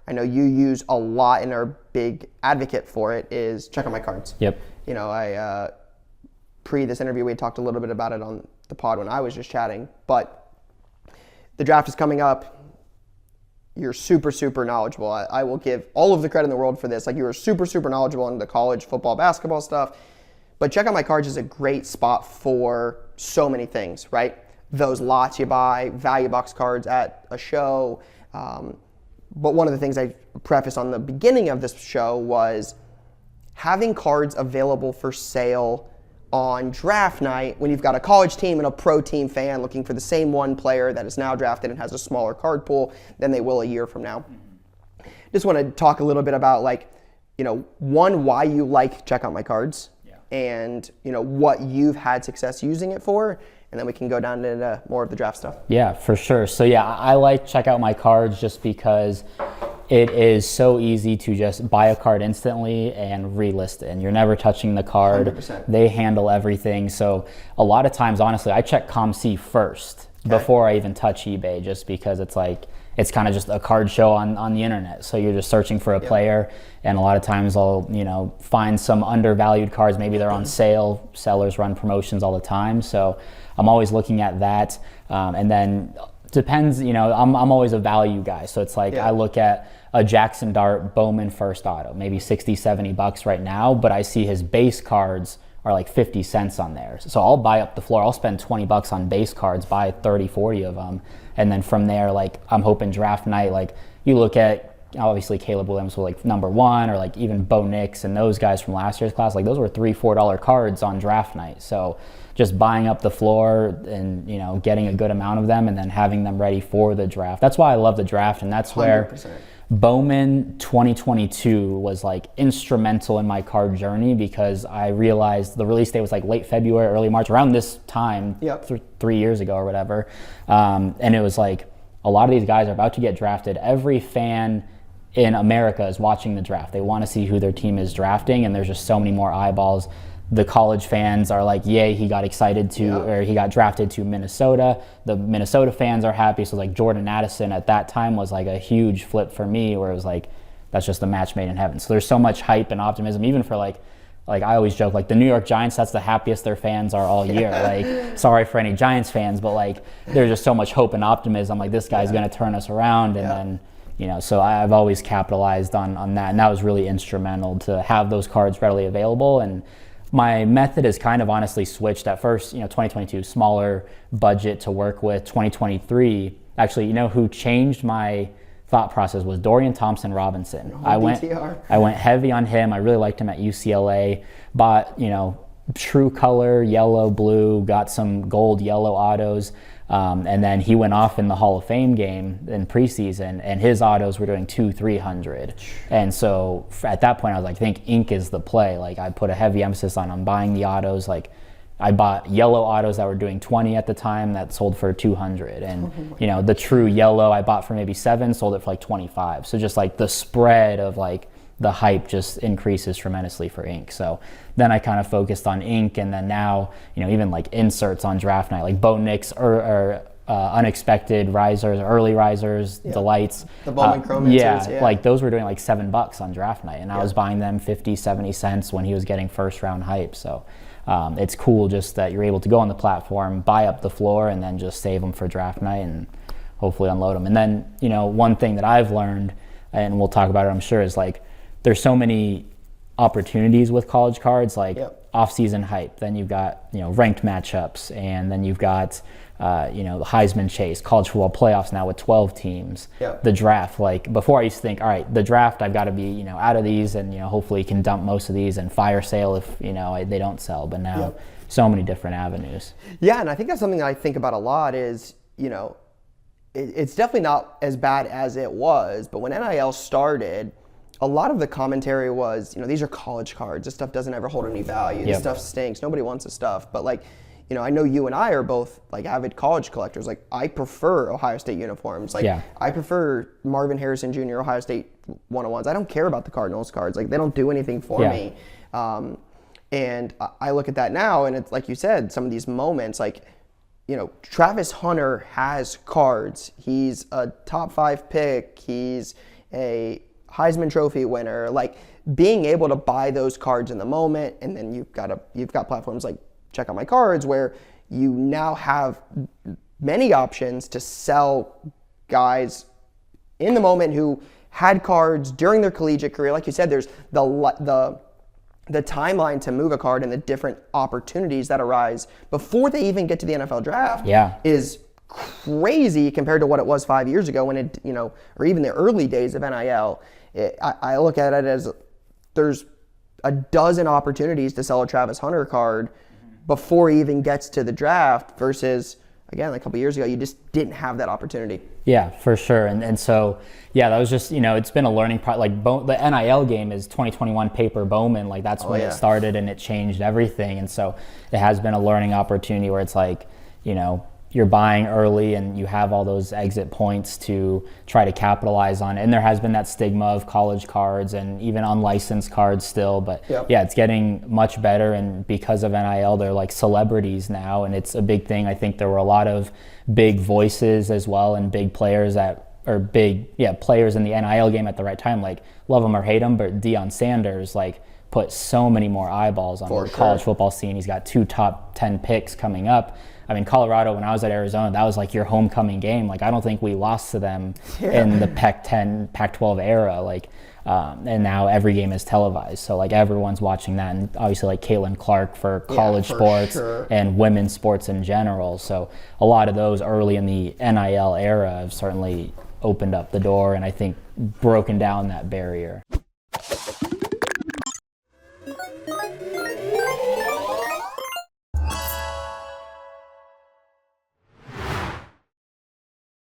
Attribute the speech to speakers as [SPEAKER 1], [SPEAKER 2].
[SPEAKER 1] I know you use a lot and are a big advocate for it, is check out my cards.
[SPEAKER 2] Yep.
[SPEAKER 1] You know, I pre this interview, we talked a little bit about it on the pod when I was just chatting, but the draft is coming up. You're super, super knowledgeable. I will give all of the credit in the world for this. Like, you are super, super knowledgeable in the college football, basketball stuff. But Check Out My Cards is a great spot for so many things, right? Those lots you buy, value box cards at a show. But one of the things I prefaced on the beginning of this show was having cards available for sale on draft night when you've got a college team and a pro team fan looking for the same one player that is now drafted and has a smaller card pool than they will a year from now. Just want to talk a little bit about, like, you know, one, why you like Check Out My Cards, and, you know, what you've had success using it for, and then we can go down into more of the draft stuff.
[SPEAKER 2] Yeah, for sure. So yeah, I like Check Out My Cards just because it is so easy to just buy a card instantly and relist it, and you're never touching the card.
[SPEAKER 1] 100%.
[SPEAKER 2] They handle everything. So a lot of times, honestly, I check COMC first before I even touch eBay, just because it's like, it's kind of just a card show on the internet. So you're just searching for a player, and a lot of times I'll, you know, find some undervalued cards. Maybe they're on sale. Sellers run promotions all the time. So I'm always looking at that. And then depends, you know, I'm always a value guy. So it's like, I look at a Jackson Dart Bowman first auto, maybe 60, 70 bucks right now, but I see his base cards are like 50 cents on there. So I'll buy up the floor. I'll spend 20 bucks on base cards, buy 30, 40 of them. And then from there, like, I'm hoping draft night, like, you look at, obviously Caleb Williams was like #1, or like even Bo Nix and those guys from last year's class, like those were $3, $4 cards on draft night. So just buying up the floor and, you know, getting a good amount of them and then having them ready for the draft. That's why I love the draft, and that's where
[SPEAKER 1] 100%.
[SPEAKER 2] Bowman 2022 was like instrumental in my card journey, because I realized the release date was like late February, early March, around this time, 3 years ago or whatever. And it was like, a lot of these guys are about to get drafted. Every fan in America is watching the draft. They want to see who their team is drafting, and there's just so many more eyeballs. The college fans are like, yay, he got excited to, or he got drafted to Minnesota. The Minnesota fans are happy. So like Jordan Addison at that time was like a huge flip for me, where it was like, that's just a match made in heaven. So there's so much hype and optimism, even for like I always joke, like the New York Giants, that's the happiest their fans are all year. Like, sorry for any Giants fans, but like, there's just so much hope and optimism. Like, this guy's going to turn us around. And then, you know, so I've always capitalized on that. And that was really instrumental to have those cards readily available. And my method is kind of honestly switched. At first, you know, 2022, smaller budget to work with. 2023, actually, you know who changed my thought process was Dorian Thompson-Robinson. I went heavy on him. I really liked him at UCLA. Bought, you know, true color, yellow, blue, got some gold, yellow autos. And then he went off in the Hall of Fame game in preseason, and his autos were doing 200-300. And so at that point, I was like, I think ink is the play. Like, I put a heavy emphasis on buying the autos. Like, I bought yellow autos that were doing 20 at the time that sold for 200. And, you know, the true yellow I bought for maybe 7, sold it for like 25. So just like the spread of like the hype just increases tremendously for ink. So then I kind of focused on ink, and then now, you know, even like inserts on draft night, like Bo Nix or unexpected risers, early risers, delights.
[SPEAKER 1] The Bowman Chrome inserts,
[SPEAKER 2] like those were doing like $7 on draft night, and I was buying them 50, 70 cents when he was getting first round hype. So it's cool just that you're able to go on the platform, buy up the floor, and then just save them for draft night and hopefully unload them. And then, you know, one thing that I've learned, and we'll talk about it, I'm sure, is like, there's so many opportunities with college cards, like off-season hype. Then you've got, you know, ranked matchups, and then you've got, you know, the Heisman chase, college football playoffs now with 12 teams, the draft. Like, before I used to think, all right, the draft, I've got to be, you know, out of these, and, you know, hopefully can dump most of these and fire sale if, you know, they don't sell. But now so many different avenues.
[SPEAKER 1] Yeah, and I think that's something that I think about a lot is, you know, it's definitely not as bad as it was, but when NIL started, a lot of the commentary was, you know, these are college cards. This stuff doesn't ever hold any value. This stuff stinks. Nobody wants this stuff. But like, you know, I know you and I are both like avid college collectors. Like, I prefer Ohio State uniforms. Like, I prefer Marvin Harrison Jr. Ohio State 101s. I don't care about the Cardinals cards. Like, they don't do anything for me. And I look at that now, and it's like you said, some of these moments, like, you know, Travis Hunter has cards. He's a top 5 pick. He's a Heisman Trophy winner, like being able to buy those cards in the moment, and then you've got platforms like Check Out My Cards where you now have many options to sell guys in the moment who had cards during their collegiate career. Like you said, there's the timeline to move a card and the different opportunities that arise before they even get to the NFL draft is crazy compared to what it was 5 years ago when it, or even the early days of NIL. I look at it as there's a dozen opportunities to sell a Travis Hunter card before he even gets to the draft versus, again, like a couple years ago, you just didn't have that opportunity.
[SPEAKER 2] Yeah, for sure. And so, yeah, that was just, it's been a learning part. Like the NIL game is 2021 paper Bowman. Like that's when it started and it changed everything. And so it has been a learning opportunity where it's like, you're buying early and you have all those exit points to try to capitalize on it. And there has been that stigma of college cards and even unlicensed cards still, but yeah, it's getting much better. And because of NIL, they're like celebrities now, and it's a big thing. I think there were a lot of big voices as well and big players players in the NIL game at the right time, like love them or hate them, but Deion Sanders like put so many more eyeballs on the college football scene. He's got 2 top 10 picks coming up. I mean, Colorado, when I was at Arizona, that was like your homecoming game. Like, I don't think we lost to them in the Pac-10, Pac-12 era. Like, and now every game is televised. So, like, everyone's watching that. And obviously, like, Caitlin Clark for college sports and women's sports in general. So, a lot of those early in the NIL era have certainly opened up the door and I think broken down that barrier.